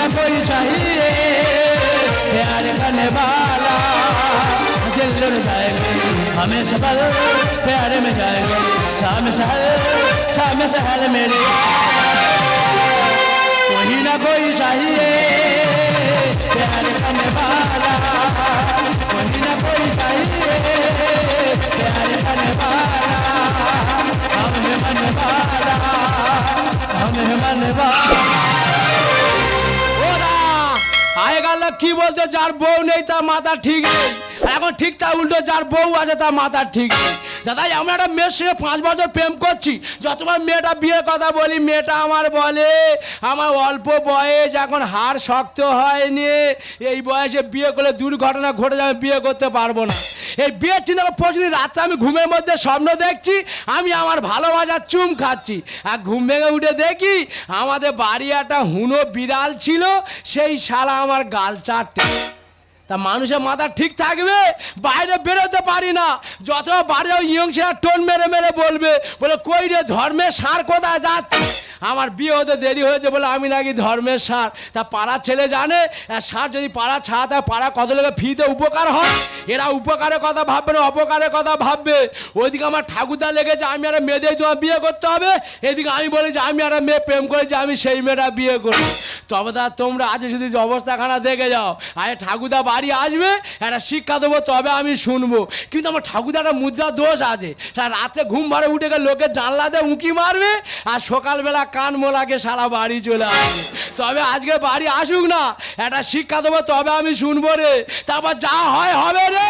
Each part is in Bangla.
ना कोई चाहिए प्यार करने वाला, दिल लुट जाएंगे हमेशा पल प्यार में जाएंगे शाम शहर मेरे कोई ना कोई चाहिए प्यार करने वाला, कोई ना कोई चाहिए प्यार करने वाला, हम है मन वाला, हम है मन वाला। आएगा लक्की बोलते जार बউ নেই তার মাথা ঠিক নেই, এখন ঠিক তা উল্টো যার বউ আছে তার মাথা ঠিক নেই। দাদা আমরা একটা মেয়ের সঙ্গে 5 বছর প্রেম করছি, যতবার মেয়েটা বিয়ের কথা বলি মেয়েটা আমার বলে আমার অল্প বয়স এখন হাড় শক্ত হয়নি, এই বয়সে বিয়ে করলে দুর্ঘটনা ঘটে যাবে, বিয়ে করতে পারবো না। এই বিয়ের চিন্তা প্রতিদিন রাত্রে আমি ঘুমের মধ্যে স্বপ্ন দেখছি আমি আমার ভালোবাসার চুম খাচ্ছি, আর ঘুম ভেঙে উঠে দেখি আমাদের বাড়ি একটা হুনো বিড়াল ছিল, সেই শালা আমার গাল চাটে। তা মানুষের মাথা ঠিক থাকবে, বাইরে বেরোতে পারি না, যত বাড়িও ইয়ংসেরা টোন মেরে মেরে বলবে বলে কই রে ধর্মের সার কোথায় যাচ্ছে, আমার বিয়ে হতে দেরি হয়েছে বলে আমি নাকি ধর্মের সার। তা পাড়ার ছেলে জানে সার যদি পাড়া ছাড়া থাকে পাড়া কত লোকে ফ্রিতে উপকার হয়, এরা উপকারের কথা ভাববে না অপকারের কথা ভাববে। ওইদিকে আমার ঠাকুরদা লেগেছে আমি একটা মেয়ে দিয়ে তোমার বিয়ে করতে হবে, এদিকে আমি বলি যে আমি একটা মেয়ে প্রেম করেছি আমি সেই মেয়েটা বিয়ে করি। তবে তা তোমরা আজ যদি অবস্থাখানা দেখে যাও, আরে ঠাকুরদা বাড়ি আসবে একটা শিক্ষা দেবো তবে আমি শুনবো, কিন্তু আমার ঠাকুরদা একটা মুদ্রা দোষ আছে, রাতে ঘুম ভাড়ে উঠে গেলে লোকের জানলাতে উঁকি মারবে আর সকালবেলা কান মোলাকে সারা বাড়ি চলে আসবে। তবে আজকে বাড়ি আসুক না একটা শিক্ষা দেবো তবে আমি শুনবো রে, তারপর যা হয় হবে রে।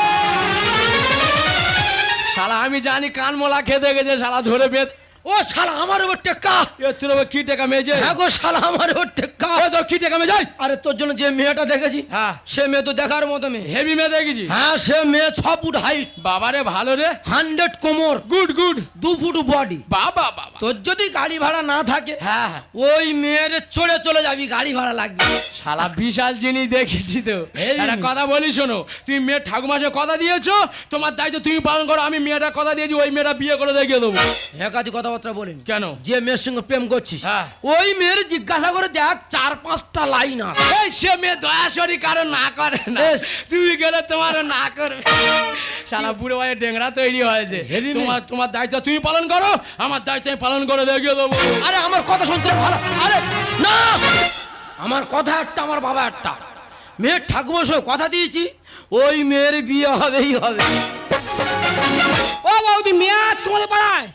শালা আমি জানি কান মোলা খেতে গেছে শালা ধরে বেঁধ ও শালা আমার উপর টেক্কা, তোর উপর কি টেকা মেয়ে? হ্যাঁ গো শালা আমার উপর টেক্কা, তোর কি টেকা মেয়ে যাই? আরে তোর জন্য যে মেয়েটা দেখেছি হ্যাঁ সে মেয়ে তো দেখার মতো মেয়ে, হেভি মেয়ে দেখেছি। হ্যাঁ সে মেয়ে 6 ফুট হাইট, বাবারে ভালো রে, 100 কোমর, গুড গুড, 2 ফুট বডি। বাবা বাবা তোর যদি গাড়ি ভাড়া না থাকে হ্যাঁ ওই মেয়ের চড়ে চলে যাবি, গাড়ি ভাড়া লাগবে। শালা বিশাল জিনিস দেখেছি তো। একটা কথা বলি শোনো, তুমি মেয়ের ঠাকুমাকে কথা দিয়েছো তোমার দায়িত্ব তুমি পালন করো, আমি মেয়েটা কথা দিয়েছি ওই মেয়েটা বিয়ে করে দেখিয়ে দেবো। একাধিক কথা বলেন কেন? যে মেয়ের সঙ্গে প্রেম করছিস ওই মেয়ের জিজ্ঞাসা করে দেখ 4-5টা লাইন আছে, সে মেয়ে দয়াশরী কারণ না করে না, তুমি গেলে তোমার না করবে। শালা বুড়ো ভাইয়ের ডেংরা তৈরি হয়েছে, তোমার দায়িত্ব তুমি পালন করো, আমার দায়িত্ব আমি পালন করে দেখিয়ে দেবো। আরে আমার কথা শুনতে ভালো, আরে না আমার কথা একটা আমার বাবা একটা, মেয়ের ঠাকুমার সঙ্গে কথা দিয়েছি ওই মেয়ের বিয়ে হবেই হবে। ও বৌদি মেয়ে আজ তোমাদের পাড়ায়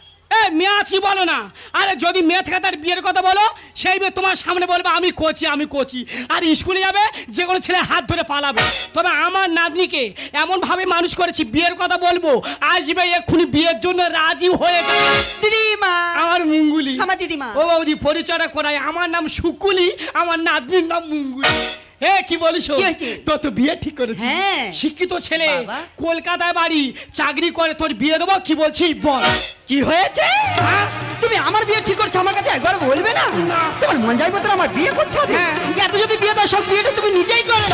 মেয়ে আজ কি বলো না? আরে যদি মেয়ে থেকে তার বিয়ের কথা বলো সেই মেয়ে তোমার সামনে বলবে আমি কোচি, আর স্কুলে যাবে যে কোনো ছেলে হাত ধরে পালাবে। তবে আমার নাতনিকে এমনভাবে মানুষ করেছি বিয়ের কথা বলবো আসবে এক্ষুনি বিয়ের জন্য রাজি হয়ে যাবে। দিদিমা আমার মুঙ্গুলি, আমার দিদিমা। ও বৌদি পরিচয়টা করাই, আমার নাম শুকুলি, আমার নাতনির নাম মুঙ্গুলি। কি বলিস তোর তো বিয়ে ঠিক করেছি, শিক্ষিত ছেলে কলকাতায় বাড়ি চাকরি করে, তোর বিয়ে দেবো কি বলছি বল। কি হয়েছে? তুমি আমার বিয়ে ঠিক করছো আমার কাছে একবার বলবে না? তোমার মন যাই মতো আমার বিয়ে করতে হবে, এত যদি বিয়ে দাও সব বিয়েটা তুমি নিজেই করো।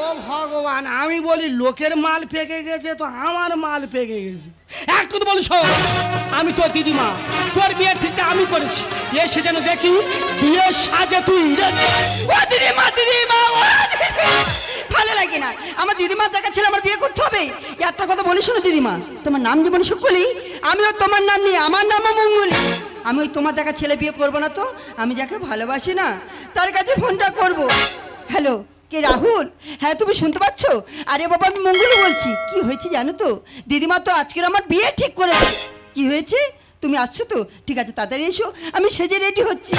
ও ভগবান, আমি বলি লোকের মাল পেকে গেছে তো আমার মাল পেকে গেছে। একটু তো বলি শোন, আমি তোর দিদিমা, তোর বিয়ে ঠিক আমি করেছি, এসে যেন দেখি বিয়ে সাজে তুই। ও দিদিমা দিদিমা ভালো লাগে না, আমার দিদিমার দেখা ছিল আমার বিয়ে করতে হবে। একটা কথা বলি শোনো দিদিমা, তোমার নাম যেমন শুকুলি আমিও তোমার নাম নিয়ে আমার নামও মঙ্গলি। আমি ওই তোমার দেখা ছেলে বিয়ে করবো না তো, আমি যাকে ভালোবাসি না তার কাছে ফোনটা করব। হ্যালো কে রাহুল? হ্যাঁ তুমি শুনতে পাচ্ছ? আরে বাবা আমি মঙ্গলি বলছি। কি হয়েছে জানো তো দিদিমা, তো আজকের আমার বিয়ে ঠিক করে। কি হয়েছে তুমি আসছো তো? ঠিক আছে তাড়াতাড়ি এসো, আমি সেজে রেডি হচ্ছি।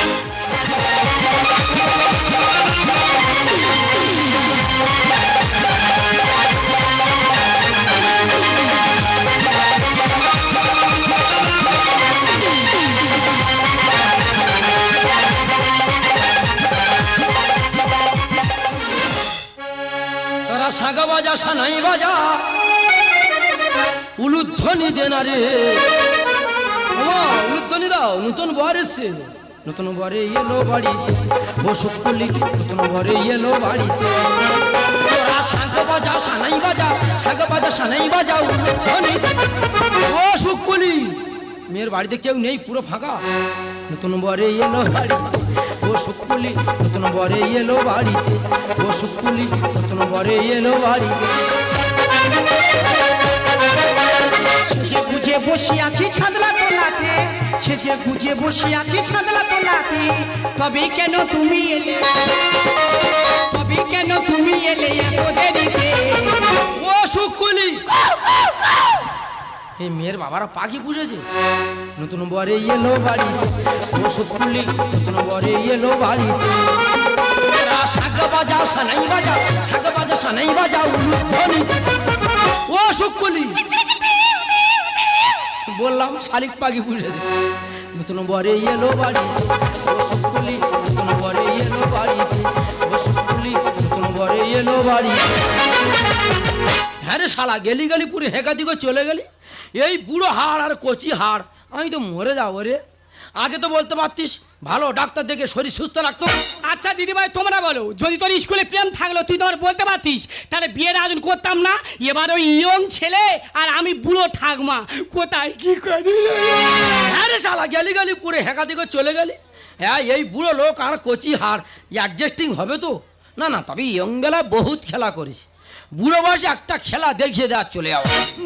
তোরা সাগা বাজা সানাই বাজা উলুধ্বনি দেনা রে, উলুধ্বনি দাও। নতুন বর এসছে, নতুন বরে এলো বাড়িতে, ও শুকুলি নতুন বরে এলো বাড়িতে। তোরা সাগা বাজা সানাই বাজা, সাগা বাজা সানাই বাজা উলুধ্বনি। ও শুকুলি মেয়ের বাড়িতে কেউ নেই, পুরো ফাঁকা। নতুন বরে এলো বাড়িতে ও শুকুলি, নতুন বরে এলো বাড়িতে ও শুকুলি, নতুন বরে এলো বাড়িতে। সেজে বুঝে বসে আছি ছাদলা তোলাতে, সেজে বুঝে বসে আছি ছাদলা তোলাতে, তবে কেন তুমি এলে, তবে কেন তুমি এলে এত দেরিতে? ও শুকুলি, এই মেয়ের বাবারা পাখি পুষেছে। নতুন বরে এলো বাড়িতে ও শুকুলি, নতুন বরে এলো বাড়িতে। শাক বাজাও সানাই বাজাও, শাক বাজাও সানাই বাজাও উলুধ্বনি। ও শুকুলি, বললাম শালিক পাখি পুষেছে। নতুন বরে এলো বাড়িতে ও শুকুলি, নতুন বরে এলো বাড়িতে ও শুকুলি, নতুন বরে এলো বাড়িতে। হ্যাঁ রে শালা, গেলি গেলি পুরো হেঁকা দিকে চলে গেলি। এই বুড়ো হাড় আর কচি হাড়, আমি তো মরে যাবো রে। আগে তো বলতে পারতিস, ভালো ডাক্তার দেখে শরীর সুস্থ রাখতো। আচ্ছা দিদিভাই তোমরা বলো, যদি তোর স্কুলে প্রেম থাকলো তুই তোমার বলতে পারতিস, তাহলে বিয়ের আয়োজন করতাম না। এবার ওই ইয়ং ছেলে আর আমি বুড়ো ঠাকমা কোথায় কি করি। হ্যাঁ রে শালা, গেলি গেলি পুরো হেঁকা দিকে চলে গেলি। হ্যাঁ, এই বুড়ো লোক আর কচি হাড় অ্যাডজাস্টিং হবে তো? না না, তবে ইয়ং বেলায় বহুত খেলা করিস, বুড়ো বয়সে একটা খেলা দেখিয়ে দেওয়া চলে যাও।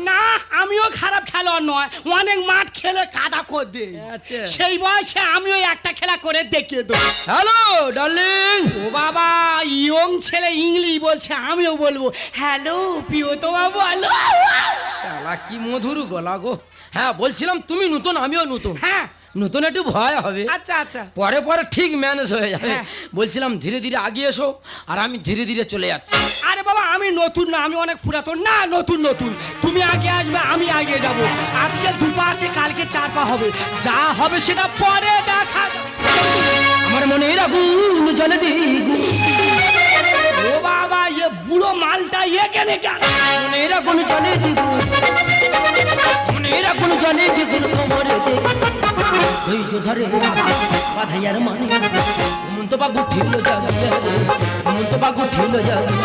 না, আমিও খারাপ খেলোয়াড় নয়, অনেক মাঠ খেলে কাদা করে দে। আচ্ছা। সেই বয়সে আমিও একটা খেলা করে দেখিয়ে দেবো। Hello darling. ও বাবা, ইয়ং ছেলে ইংলিশ বলছে, আমিও বলবো হ্যালো প্রিয়তমা বলো। শালা কি মধুর গলা গো। হ্যাঁ বলছিলাম, তুমি নতুন আমিও নতুন। হ্যাঁ নতুন একটু ভয় হবে, আচ্ছা আচ্ছা। পরে পরে ঠিক ম্যানেজ হয়ে যাবে। হ্যাঁ। বলছিলাম ধীরে ধীরে আগিয়ে এসো, আর আমি ধীরে ধীরে চলে যাচ্ছি। আরে বাবা, আমি নতুন না, আমি অনেক পুরাতন না, নতুন নতুন। তুমি আগে আসবে, আমি আগে যাব। আজকে দুপা আছে, কালকে চার পা হবে, যা হবে সেটা পরে দেখা যাবে। আমার মনে আগুন জ্বলে দিগু, ও বাবা, এ বুড়ো মালটা এখানে কেন? মনের আগুন জ্বলে দিগু, মনের আগুন জ্বলে দিগুন কোমরে দে ধৈর্য ধরে বাধাইয়ার মানে হেমন্ত বাবু ঠিল জাগিয়ে, হেমন্ত বাবু ঠিল জাগিয়ে।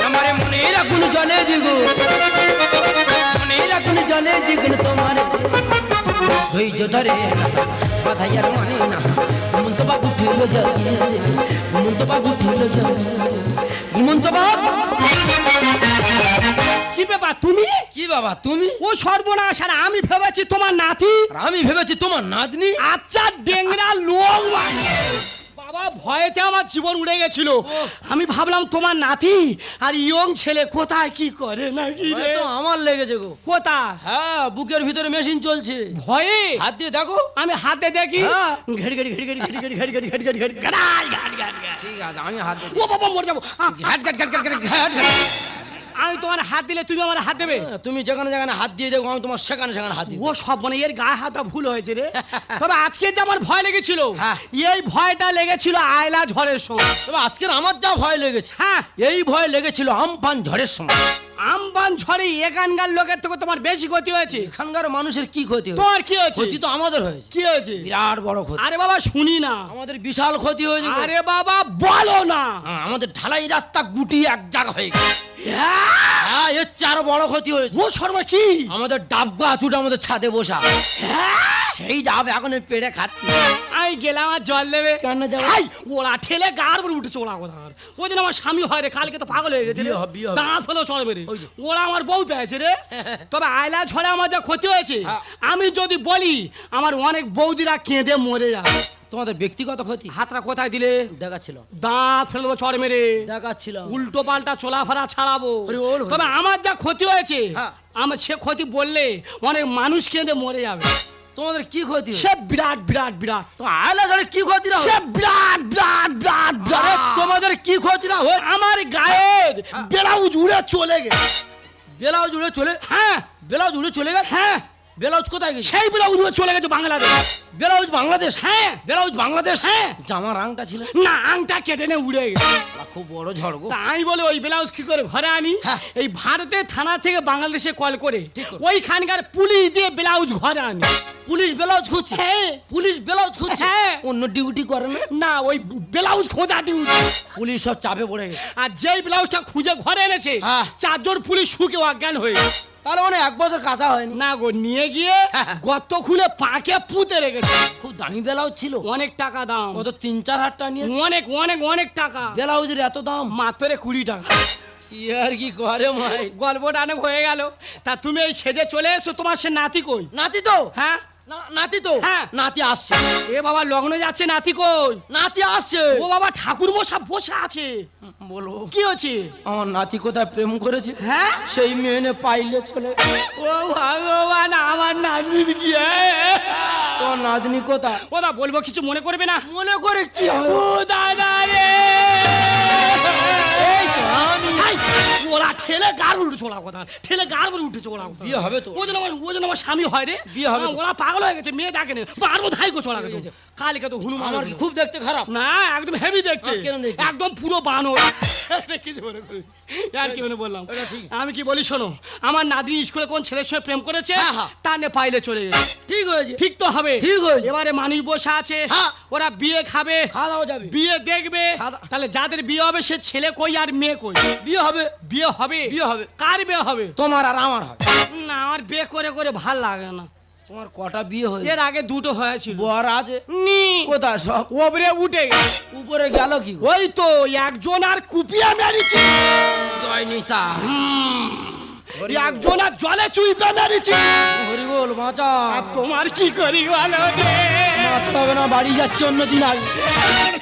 আমার মনের আগুন জ্বলে দিগু, মনের আগুন জ্বলে দিগুন তোমার ধৈর্য ধরে বাধাইয়ার মানে না হেমন্ত বাবু ঠিল জাগিয়ে, হেমন্ত বাবু ঠিল জাগিয়ে। হেমন্ত বাবু। কি ব্যাপার তুমি? কি বাবা তুমি? ও সর্বনাশ, আর আমি ভেবেছি তোমার নাতি। আর আমি ভেবেছি তোমার নাতনি। আচ্ছা ডেংরা লোক বাবা, ভয়েতে আমার জীবন উড়ে গেছিল। আমি ভাবলাম তোমার নাতি, আর ইয়ং ছেলে কোথায় কি করে নাকি রে? তো আমার লেগেছে গো। কোথা? হ্যাঁ, বুকের ভিতরে মেশিন চলছে। ভয়ে হাত দিয়ে দেখো। আমি হাতে দেখি, হ্যাঁ। ঘেড়ি ঘেড়ি ঘেড়ি ঘেড়ি ঘেড়ি ঘেড়ি ঘেড়ি ঘেড়ি ঘেড়ি ঘেড়ি ঘেড়ি ঘাড় ঘাড় ঘাড় ঘাড়। ঠিক আছে, আমি হাত দিয়ে ও বাবা, মরে যাবো। ঘ্যাট ঘ্যাট ঘ্যাট ঘ্যাট ঘ্যাট ঘ্যাট ঘ্যাট। আমি তোমার হাত দিলে তুমি আমার হাত দেবে? তুমি যেখানে যেখানে হাত দিয়ে দেখো, আমি তোমার সেখানে সেখানে হাত দিই। ও সব মানে এর গায়ে হাতটা ভুল হয়েছে রে। তবে আজকে যে আমার ভয় লেগেছিল, হ্যাঁ। এই ভয়টা লেগেছিল আয়লা ঝড়ের সময়। তবে আজকের আমার যা ভয় লেগেছে, হ্যাঁ, এই ভয় লেগেছিল আমফান ঝড়ের সময়। আমবান ঝড়ে এখানকার লোকের থেকে তোমার বেশি ক্ষতি হয়েছে। এখানকার মানুষের কি ক্ষতি হয়েছে? তোমার কি হয়েছে? ক্ষতি তো আমাদের হয়েছে, কি হয়েছে? বিরাট বড় ক্ষতি। আরে বাবা শুনি না। আমাদের বিশাল ক্ষতি হয়েছে গো। আরে বাবা বলো না। আমাদের ঢালাই রাস্তা গুটিয়ে এক জায়গা হয়ে গেছে। হ্যাঁ? হ্যাঁ, এর চার বড় ক্ষতি হয়েছে। ও শর্মা কি? আমাদের ডাব গাছ উঠে আমাদের ছাদে বসা, হ্যাঁ? সেই ডাব এখন পেড়ে খাচ্ছি। আমি গেলাম আর জল দেবে। কেন যাবো? এই, ওরা ঠেলে গার উপরে উঠেছে ওরা কোথাকার। ওই জন্য আমার স্বামী হয় রে, কালকে তো পাগল হয়ে গেছে রে। বিয়ে হবে, বিয়ে হবে। দাঁত ফেলো চড় মেরে। ওই যে। ওরা আমার বউ পেয়েছে রে। তবে আয়লা ঝড়ে আমার যা ক্ষতি হয়েছে, হ্যাঁ। আমি যদি বলি আমার অনেক বৌদিরা কেঁদে মরে যাবে। তোমাদের ব্যক্তিগত ক্ষতি হাতটা কোথায় দিলে? দেখাচ্ছিল, দাঁত ফেলে দেবো চড় মেরে। দেখাচ্ছিল। উল্টো পাল্টা চলাফেরা ছাড়াবো। ওরে ওর হলো। তবে আমার যা ক্ষতি হয়েছে, হ্যাঁ। আমার সে ক্ষতি বললে অনেক মানুষ কেঁদে মরে যাবে। তোমাদের কি ক্ষতি? সে বিরাট বিরাট বিরাট। তো আয়লা ঝড়ে কি ক্ষতি না? সে বিরাট বিরাট বিরাট আরে বিরাট। তোমাদের কি ক্ষতি না হয়? আমার গায়ের ব্লাউজ উড়ে চলে গেছে। ব্লাউজ উড়ে চলে? হ্যাঁ ব্লাউজ উড়ে চলে গেছে? হ্যাঁ, ব্লাউজ কোথায় গেছে? সেই ব্লাউজ উড়ে চলে গেছে বাংলাদেশ। ব্লাউজ বাংলাদেশ? হ্যাঁ। ব্লাউজ বাংলাদেশ? হ্যাঁ। জামার রংটা ছিল না, আংটা কেটে নে উড়ে গেছে। খুব বড় ঝড় গো। তা আমি বলে ওই ব্লাউজ কি করে ঘরে আনি? হ্যাঁ। এই ভারতের থানা থেকে বাংলাদেশে কল করে ঠিক করে। ওইখানকার পুলিশ দিয়ে ব্লাউজ ঘরে আনি। পুলিশ ব্লাউজ খুঁজছে? হ্যাঁ। পুলিশ ব্লাউজ খুঁজছে? হ্যাঁ। অন্য ডিউটি করে না? না, ওই ব্লাউজ খোঁজা ডিউটি। পুলিশ সব চাপে পড়ে গেছে। আর যেই ব্লাউজটা খুঁজে ঘরে এনেছে, হ্যাঁ। 4 জন পুলিশ শুকে অজ্ঞান হয়ে গেছে। তাহলে মানে 1 বছর কাঁচা হয়নি। না গো, নিয়ে গিয়ে গর্ত খুলে পাকে পুঁতে রেখেছে। খুব দামি ব্লাউজ ছিল, অনেক টাকা দাম। কত 3-4 হাজার টাকা নিয়ে অনেক অনেক অনেক টাকা। ব্লাউজের এত দাম? মাত্র 20 টাকা। সে আর কি করে মাই, গল্পটা অনেক হয়ে গেল। তা তুমি এই সেজে চলে এসো, তোমার সে নাতি কই? নাতি তো হ্যাঁ নাতি তো হ্যাঁ। নাতি আসছে। এ বাবা লগ্ন যাচ্ছে, নাতি কই? নাতি আসছে। ও বাবা ঠাকুর মশা বসে আছে। বলো কি হচ্ছে? আমার নাতি কোথায় প্রেম করেছে, হ্যাঁ সেই মেয়ে এনে পাইলে চলে। ও ভগবান, আমার নাতনির কি? তোমার নাতনি কোথায়? ও দা বলবো, কিছু মনে করবে না। মনে করে কি হবে? ও দাদা রে, এই তো আমি। ওরা ঠেলে গার উঠে চলা কথা, ঠেলে গার উপরে উঠেছে ওরা কথা। বিয়ে হবে তো? ও যেন আমার স্বামী হয় রে। বিয়ে হবে তো? ওরা পাগল হয়ে গেছে, মেয়ে দেখে না, বারবো ধাই গো চলা গেছে। কালকে তো হনুমান। আমার কি খুব দেখতে খারাপ? না, একদম হেভি দেখতে, কেন দেখতে? একদম পুরো বানর। কিছু মনে করি আর কি মনে বললাম। এটা ঠিক। আমি কি বলি শোনো, আমার নাতনি স্কুলে কোন ছেলের সঙ্গে প্রেম করেছে, হ্যাঁ, হ্যাঁ। তা নিয়ে পাইলে চলে গেছে। ঠিক হয়েছে, ঠিক তো হবে। ঠিক হয়েছে। এবারে মানুষ বসে আছে, হ্যাঁ। ওরা বিয়ে খাবে, খাওয়া দাওয়া যাবে, বিয়ে দেখবে। খাওয়া- তাহলে যাদের বিয়ে হবে সে ছেলে কই আর মেয়ে কই? বিয়ে হবে, বিয়ে হবে। বিয়ে হবে। কার বিয়ে হবে? তোমার আর আমার হবে। না, আমার বিয়ে করে করে ভাল লাগে না। তোমার কটা বিয়ে হয়েছে? এর আগে দুটো হয়েছিল। বর আছে নি কোথায়? সব ওপরে উঠে গেছে। উপরে গেল কি গো? ওই তো একজন আর কুপিয়া মেরেছে, জয় নিতা। একজন আর জলে চুইপা মেরেছে। হরি বল বাঁচা। আর তোমার কি করি বলো রে? মারতে হবে না, বাড়ি যাচ্ছে অন্যদিন আগে।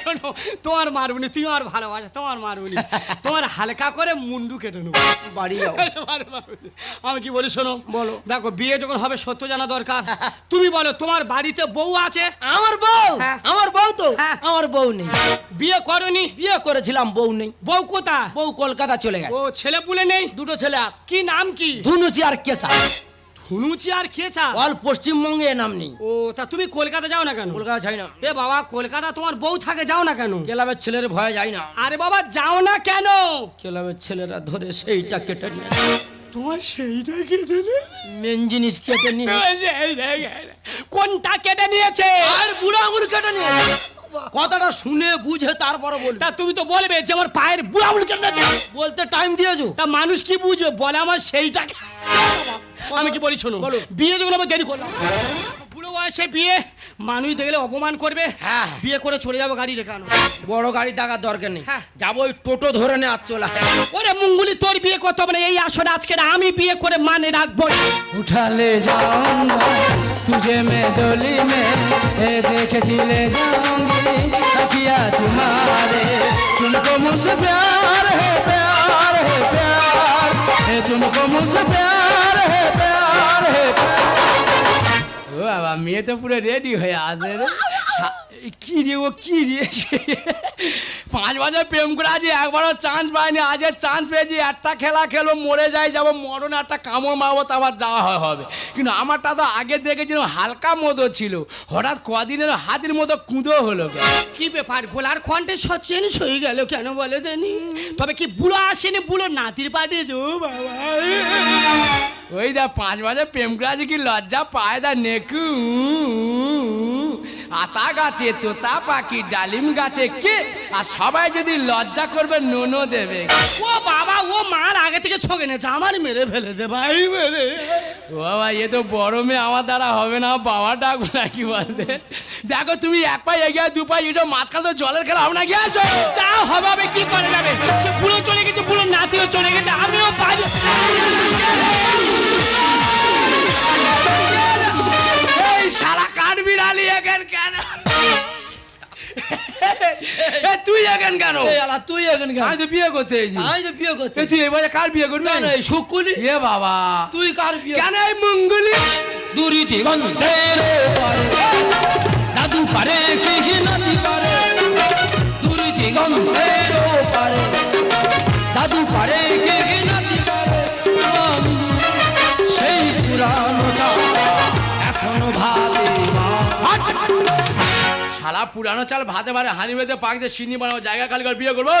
শোনো, তোমার মারুনি, তুমি আর ভালোবাসা, তোমার মারুনি, তোমার হালকা করে মুন্ডু কেটে নেবো। বাড়ি যাও। আমি কি বলি শোনো, বলো। দেখো বিয়ে যখন হবে সত্য জানা দরকার। তুমি বলো, তোমার বাড়িতে বউ আছে? আমার বউ? হ্যাঁ। আমার বউ তো? হ্যাঁ। আমার বউ নেই। বিয়ে করনি? বিয়ে করেছিলাম, বউ নেই। বউ কোথায়? বউ কলকাতা চলে ও গেছে। ছেলে পুলে নেই? দুটো ছেলে আস, কি নাম কি? ধুনুচি আর কেসা। ধুনুচি আর খেচা? অল পশ্চিমবঙ্গে এ নাম নেই। ও তা তুমি কলকাতা যাও না কেন? কলকাতা ছাই না, এ বাবা, কলকাতা তোমার বউ থাকে, যাও না কেন? ক্লাবের ছেলের ভয়ে যাই না। আরে বাবা যাও না কেন? ক্লাবের ছেলেরা ধরে সেইটা কেটে নিয়ে, তোমার সেইটা কেটে নিয়ে? মেন জিনিস কেটে নিয়ে, কোনটা কেটে নিয়েছে? আর বুড়া আঙুল কেটে নিয়ে। কথাটা শুনে বুঝে তারপরে বলবি। তা তুমি তো বলবে যে আমার পায়ের বুড়া আঙুল কেটে নিয়েছে। বলতে টাইম দিয়েছো? তা মানুষ কি বুঝবে? বলে আমার সেইটা। আমি কি বলি শোনো, বলো। বিয়ে যখন আমি দেরি করলাম, বুড়ো বয়সে বিয়ে, মানুষ দেখলে অপমান করবে। হ্যাঁ। বিয়ে করে চলে যাবো, গাড়ি রেখে আনো। বড় গাড়ি টাকার দরকার নেই, হ্যাঁ। যাবো ওই টোটো ধরে নে আর চলে আয়। ওরে মুঙ্গুলি, তোর বিয়ে করতে হবে না। এই আসলে আজকে আমি বিয়ে করে মানে রাখবো। उठा ले जाऊंगा तुझे मैं डोली में, देखे ले जाऊंगी सखिया तुम्हारे, तुमको मुझसे प्यार है, प्यार है, प्यार है, तुमको मुझसे प्यार है, प्यार है, प्यार। ও বাবা, মেয়ে তো পুরো রেডি হয়ে আছে রে। কি রে ও, কি রে? 5 বছর প্রেম করে আজ একবারও চান্স পাইনি, আজ চান্স পেয়েছি। একটা খেলা খেলো, মরে যাই, যাবো মরণে, একটা কামড় মারবো, তো আবার যাওয়া হবে। কিন্তু আমারটা তো আগে দেখেছিলাম হালকা মতো ছিল, হঠাৎ কদিনের হাতির মতো কুঁদো হলো। কি ব্যাপার, গোলার কণ্ঠে সচেন হয়ে গেল কেন বলে দেনি? তবে কি বুড়ো আসেনি, বুড়ো নাতির পাঠিয়েছে? ও বাবা, ওই দা 5 বছর প্রেম করে আছে, কি লজ্জা পায় দা নেকু। আতা গাছে তোতা পাখি, ডালিম গাছে কে, আর সবাই যদি লজ্জা করবে নুনো দেবে। ও বাবা, ও মার আগে থেকে ছকে নেছে, আমার মেরে ফেলে দে ভাই, মেরে। ও বাবা, এ তো বড় মেয়ে, আমার দ্বারা হবে না, বাবা ডাকবো নাকি বলতে। দেখো তুমি এক পায়ে এগিয়ে 2 পায়ে এসো, মাঝখানে তো জলের খেলা হবে না, গিয়ে আসো। যা হবে হবে, কি করে যাবে? সে বুড়ো চলে গেছে, বুড়ো নাতিও চলে গেছে, আমিও পারি। এই শালা কাঠ বিড়ালি এখান কেন? এ তুই এখান কেন? তুই এখন কেন? আমি তো বিয়ে করতে এসেছি। আমি তো বিয়ে করতে। এ তুই এবারে কার বিয়ে করবি? শুকুলি, এ বাবা, তুই কার বিয়ে? কেন এই মঙ্গলি? দূরি দিগন্তের পারে, দাদু পারে কি নাতি পারে, দূরি দিগন্তের পারে, দাদু পারে কি নাতি পারে, আমি সেই পুরানো চাল এখনো ভাবে মা। শালা পুরানো চাল ভাতে পারে, হানি বেঁধে পাক দিয়ে সিন্নি বানাবো, জায়গা খালি করে বিয়ে করবো।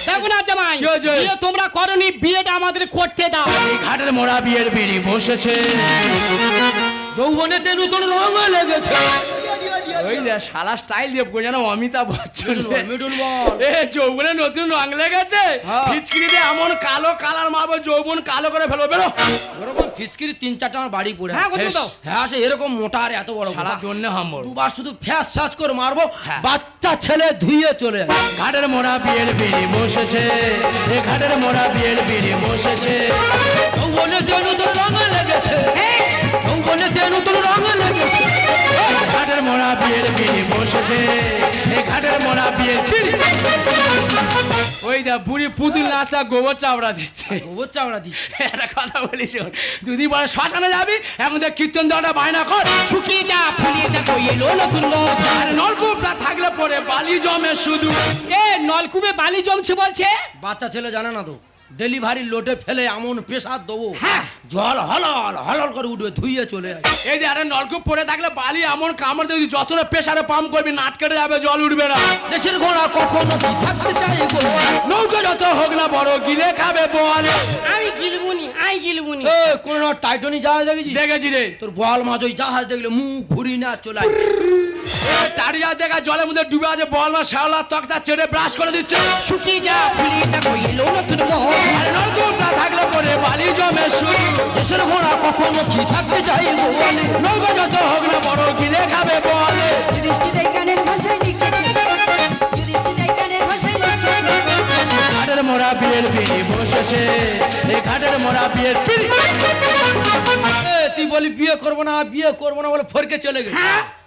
দেখো না জামাই, কি হয়েছে? বিয়ে তোমরা করনি, বিয়েটা আমাদের করতে দাও। এই ঘাটের মোড়া বিয়ের বিড়ি বসেছে, যৌবনেতে নতুন রঙ লেগেছে, ওই যে শালা স্টাইল দিয়ে যেন অমিতাভ বচ্চন মিডল বল এ যৌবনে নতুন রং লেগেছে হ্যাঁ। ফিচকিরি দিয়ে এমন কালো কালার মারবো যৌবন কালো করে ফেলবো বেরো ওরকম ফিসকিরি 3-4টা আমার বাড়ি পড়ে হ্যাঁ, কত আছে। দাও? হ্যাঁ সে এরকম মোটা আর এত বড় শালা মোটা। জন্য হাম্বর দুবার শুধু ফ্যাস ফ্যাস করে মারবো হ্যাঁ। বাচ্চা ছেলে ধুইয়ে চলে যাবে ঘাটের মোড়া বিয়ের বিড়ি বসেছে এ ঘাটের মোড়া বিয়ের বিড়ি বসেছে যৌবনে যে নতুন রঙ লেগেছে যৌবনে যে নতুন রঙ লেগেছে ঘাটের মোড়া বিয়ের বিড়ি বসেছে এ ঘাটের মোড়া বিয়ের বিড়ি ওই দা বুড়ি পুতুল নাচটা গোবর চাপড়া দিচ্ছে গোবর চামড়া দিচ্ছে একটা কথা বলি শোন দুদিন পরে শ্মশানে যাবি এখন তো কীর্তন দেওয়াটা বায়না কর শুকিয়ে যা ফুলিয়ে দেখো এলো নতুন লোক আর নলকূপটা থাকলে পরে বালি জমে শুধু এ নলকূপে বালি জমছে বলছে বাচ্চা ছেলে জানে না তো ডেলিভারি লোটে ফেলে এমন পেশার দেবো হ্যাঁ। জল হলল হলল করে উঠবে ধুইয়ে চলে আসে এই যে আরে নলকূপ পরে থাকলে বালি এমন কামড় দেবে যতটা প্রেসারে পাম্প করবি নাট কেটে যাবে জল উঠবে না দেশের ঘোড়া কখনো কি থাকতে চাই গো নৌকো যত হোক না বড় গিলে খাবে বল আমি গিলবুনি আই গিলবুনি এ কোন টাইটনি জাহাজ দেখেছি দেখেছি রে তোর বল মাছ ওই জাহাজ দেখলে মুখ ঘুরি না চলে আসে টাড়িয়া দেখা জলের মধ্যে ডুবে আছে বল মা শ্যাওলা তক্তা ছেড়ে ব্রাশ করে দিচ্ছে শুকিয়ে যা ফুলিয়ে দেখো এলো নতুন লোক আর নলকূপটা থাকলে পরে বালি জমে শুধু দেশের ঘোড়া কখনো কি থাকতে চাই গো নৌকো যত হোক না বড় গিলে খাবে বল দৃষ্টি দেয় গানের ভাষায় লিখেছে দৃষ্টি দেয় গানের ভাষায় লিখেছে ঘাটের মোড়া বিয়ের বিড়ি বসেছে এই ঘাটের মোড়া বিয়ের বিড়ি এ, তুই বলি বিয়ে করবো না বলে ফরকে চলে গেল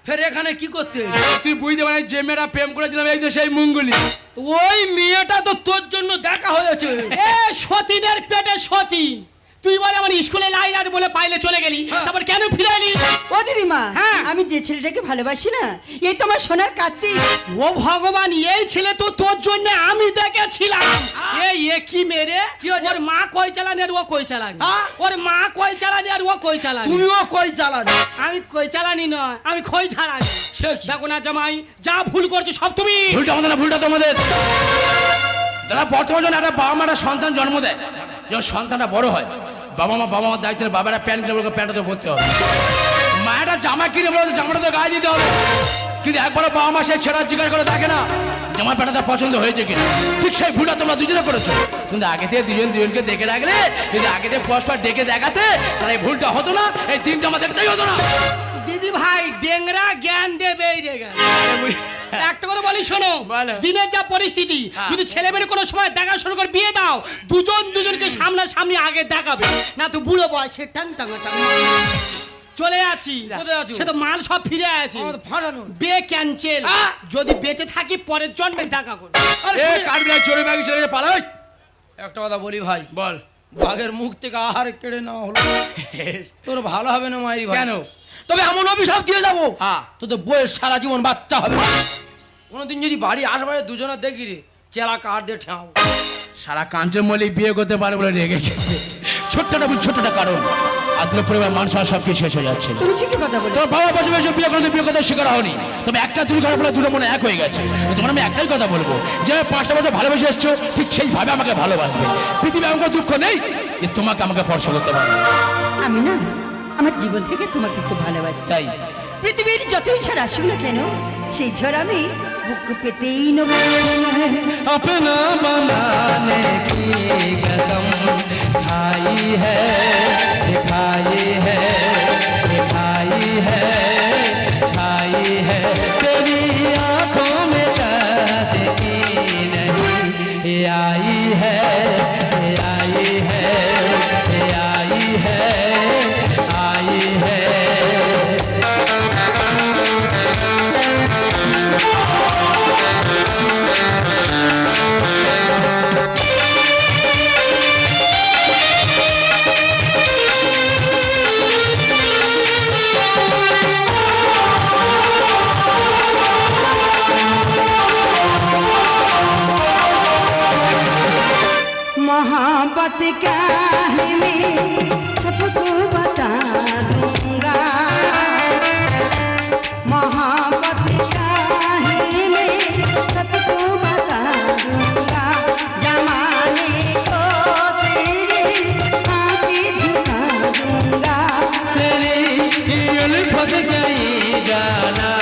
ফের এখানে কি করতে তুই বুঝতে পারি যে মেয়েটা প্রেম করেছিলাম এই যে সেই মুঙ্গুলি তো ওই মেয়েটা তো তোর জন্য দেখা হয়েছে এ সতীনের পেটে সতীন তুই বলে আমার স্কুলে লাইন আছে বলে পাইলে চলে গেলি তারপর কেন ফিরে এলি ও দিদিমা হ্যাঁ। আমি যে ছেলেটাকে ভালোবাসি না এই তো আমার সোনার কার্তিক ও ভগবান এই ছেলে তো তোর জন্য আমি দেখেছিলাম এই এ কি মেরে কি হয়েছে? ওর মা কই চালানি আর ও কই চালানি হ্যাঁ? ওর মা কই চালানি আর ও কই চালানি তুমিও কই চালানি আমি কই চালানি নয় আমি খই চালানি সে কি? দেখো না জামাই যা ভুল করছো সব তুমি ভুলটা আমাদের না ভুলটা তোমাদের দাদা বর্তমান জন্য একটা বাবা মারা সন্তান জন্ম দেয় যখন সন্তানটা বড় হয় বাবা মার দায়িত্ব বাবারা প্যান্ট কিনে বলবে প্যান্টটা তো ভরতে হবে মায়েরা জামা কিনে বলবে জামাটা তো গায়ে দিতে হবে কিন্তু একবারও বাবা মা সেই ছেঁড়া জিজ্ঞাসা করে থাকে না জামা প্যান্টটা তার পছন্দ হয়েছে কিনা ঠিক সেই ভুলটা তোমরা দুজনে করেছো কিন্তু আগে থেকে দুজনকে দেখে রাখলে যদি আগে থেকে পরস্পর ডেকে দেখাতে তাহলে এই ভুলটা হতো না এই তিন জামা দেখতেই হতো না দিদি ভাই ডেংরা জ্ঞান দেবে এই রে জ্ঞান একটা কথা বলি শোনো বলো। দিনের যা পরিস্থিতি হ্যাঁ। যদি ছেলে মেয়ে কোনো সময় দেখা শুরু করে বিয়ে দাও দুজনকে সামনাসামনি আগে দেখাবে না তো বুড়ো বয়সে টাং টাং টাং চলে আছি কোথায় আছো? সে তো মাল সব ফিরে আছে আমার তো ফাটানো বে ক্যান্সেল আহ! যদি বেঁচে থাকি পরের জন্মে দেখা করবো এ কাটবি না চলে ব্যাগ ছেড়ে পালাই একটা কথা বলি ভাই বল বাঘের মুখ থেকে আহার কেড়ে নেওয়া হলো তোর ভালো হবে না মায়ের ভাই কেন? তবে এমন অভিশাপ দিয়ে যাবো হ্যাঁ। তো তো বইয়ের সারা জীবন বাচ্চা হবে কোনোদিন যদি বাড়ি আসবারে দুজনে দেখি রে চেলা কাঠ দিয়ে ঠেও সারা কাঞ্চন মল্লিক বিয়ে করতে পারে বলে রেগে গেছে ছোট্টটা কারণ আদর পরিবার মানুষ আর সব কিছু শেষ হয়ে যাচ্ছে তুমি ঠিকই কথা বলে তোমার বাবা বছর বয়সে বিয়ে করতে বিয়ে করতে শিকার হয়নি তবে একটা দুর্ঘটনা ফলে দুটো মনে এক হয়ে গেছে তো তোমার আমি একটাই কথা বলবো যে 5টা বছর ভালোবেসে এসছো ঠিক সেইভাবে আমাকে ভালোবাসবে পৃথিবী আমাকে দুঃখ নেই যে তোমাকে আমাকে স্পর্শ করতে পারবে আমি না আমার জীবন থেকে তোমাকে খুব ভালোবাসি তাই পৃথিবীর যতই ঝড় আসুক না কেন সেই ঝড় আমি বুক পেতেই নেব अपना बनाने की कसम खाई है खाई है खाई है खाई है तेरी आंखों में सादगी नहीं आई है आई है आई है आई है मोहब्बत क्या है मैं सबको बता दूंगा मोहब्बत क्या है मैं सबको बता दूंगा जमाने को तेरे आगे झुका दूंगा तेरी उल्फत गई जाना